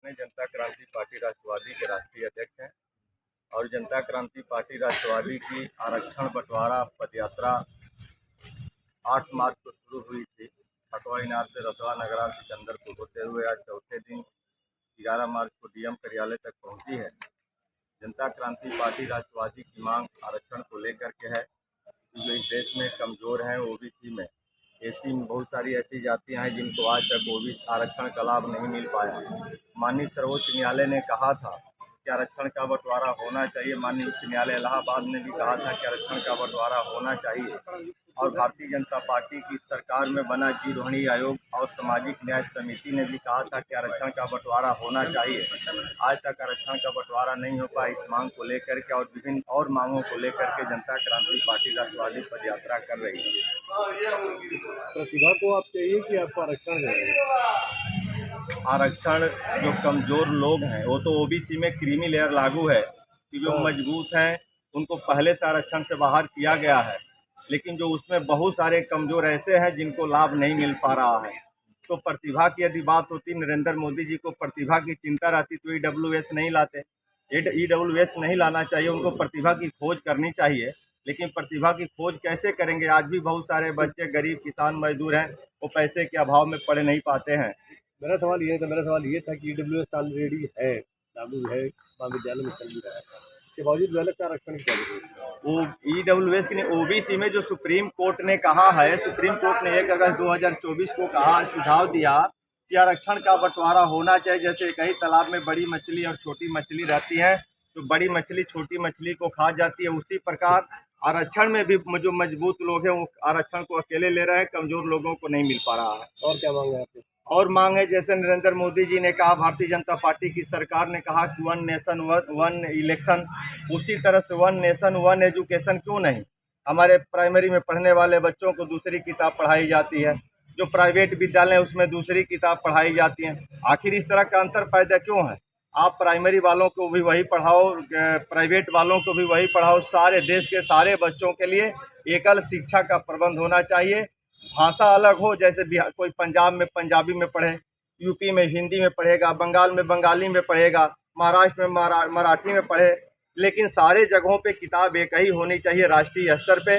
में जनता क्रांति पार्टी राष्ट्रवादी के राष्ट्रीय अध्यक्ष हैं और जनता क्रांति पार्टी राष्ट्रवादी की आरक्षण बंटवारा पदयात्रा 8 मार्च को शुरू हुई थी। खटवा इनार से रतवा नगरा सिकंदर को होते हुए आज चौथे दिन 11 मार्च को डीएम कार्यालय तक पहुंची है। जनता क्रांति पार्टी राष्ट्रवादी की मांग आरक्षण को लेकर के है। जो इस देश में कमज़ोर हैं ओबीसी में, एसी में बहुत सारी ऐसी जातियां हैं जिनको आज तक ओबीसी आरक्षण का लाभ नहीं मिल पाया। माननीय सर्वोच्च न्यायालय ने कहा था कि आरक्षण का बंटवारा होना चाहिए। माननीय उच्च न्यायालय इलाहाबाद ने भी कहा था कि आरक्षण का बंटवारा होना चाहिए। और भारतीय जनता पार्टी की सरकार में बना जीरोहणी आयोग और सामाजिक न्याय समिति ने भी कहा था कि आरक्षण का बंटवारा होना चाहिए। आज तक आरक्षण का बंटवारा नहीं हो पाया। इस मांग को लेकर के और विभिन्न और मांगों को लेकर के जनता क्रांति पार्टी राष्ट्रवादी पदयात्रा कर रही है। प्रतिभा को आप चाहिए कि आपको आरक्षण दें? आरक्षण जो कमज़ोर लोग हैं वो तो ओबीसी में क्रीमी लेयर लागू है कि जो मजबूत हैं उनको पहले से आरक्षण से बाहर किया गया है, लेकिन जो उसमें बहुत सारे कमज़ोर ऐसे हैं जिनको लाभ नहीं मिल पा रहा है। तो प्रतिभा की यदि बात होती, नरेंद्र मोदी जी को प्रतिभा की चिंता रहती तो ईडब्ल्यूएस नहीं लाते। ईडब्ल्यूएस नहीं लाना चाहिए, उनको प्रतिभा की खोज करनी चाहिए। लेकिन प्रतिभा की खोज कैसे करेंगे? आज भी बहुत सारे बच्चे गरीब किसान मजदूर हैं, वो पैसे के अभाव में पढ़ नहीं पाते हैं। मेरा सवाल ये था कि ईडब्ल्यूएस ऑलरेडी है, लागू है, महाविद्यालय में चल भी रहा है, इसके बावजूद अलग का आरक्षण क्या है? वो ईडब्ल्यूएस की ओबीसी में जो सुप्रीम कोर्ट ने कहा है, सुप्रीम कोर्ट ने 1 अगस्त 2024 को कहा, सुझाव दिया कि आरक्षण का बंटवारा होना चाहिए। जैसे कई तालाब में बड़ी मछली और छोटी मछली रहती है, तो बड़ी मछली छोटी मछली को खा जाती है, उसी प्रकार आरक्षण में भी जो मजबूत लोग हैं वो आरक्षण को अकेले ले रहे हैं, कमज़ोर लोगों को नहीं मिल पा रहा है। और क्या मांग है आपकी? और मांग है, जैसे नरेंद्र मोदी जी ने कहा, भारतीय जनता पार्टी की सरकार ने कहा कि 1 नेशन 1 इलेक्शन, उसी तरह से 1 नेशन 1 एजुकेशन क्यों नहीं? हमारे प्राइमरी में पढ़ने वाले बच्चों को दूसरी किताब पढ़ाई जाती है, जो प्राइवेट विद्यालय हैं उसमें दूसरी किताब पढ़ाई जाती हैं। आखिर इस तरह का अंतर पैदा क्यों है? आप प्राइमरी वालों को भी वही पढ़ाओ, प्राइवेट वालों को भी वही पढ़ाओ। सारे देश के सारे बच्चों के लिए एकल शिक्षा का प्रबंध होना चाहिए। भाषा अलग हो, जैसे बिहार कोई पंजाब में पंजाबी में पढ़े, यूपी में हिंदी में पढ़ेगा, बंगाल में बंगाली में पढ़ेगा, महाराष्ट्र में मराठी में पढ़े, लेकिन सारे जगहों पे किताब एक ही होनी चाहिए राष्ट्रीय स्तर पे,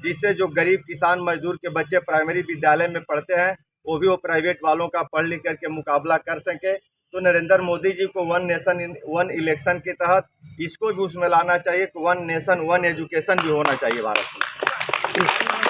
जिससे जो गरीब किसान मजदूर के बच्चे प्राइमरी विद्यालय में पढ़ते हैं वो भी वो प्राइवेट वालों का पढ़ लिख करके मुकाबला कर सके। तो नरेंद्र मोदी जी को 1 नेशन 1 इलेक्शन के तहत इसको भी उसमें लाना चाहिए कि 1 नेशन 1 एजुकेशन भी होना चाहिए भारत में।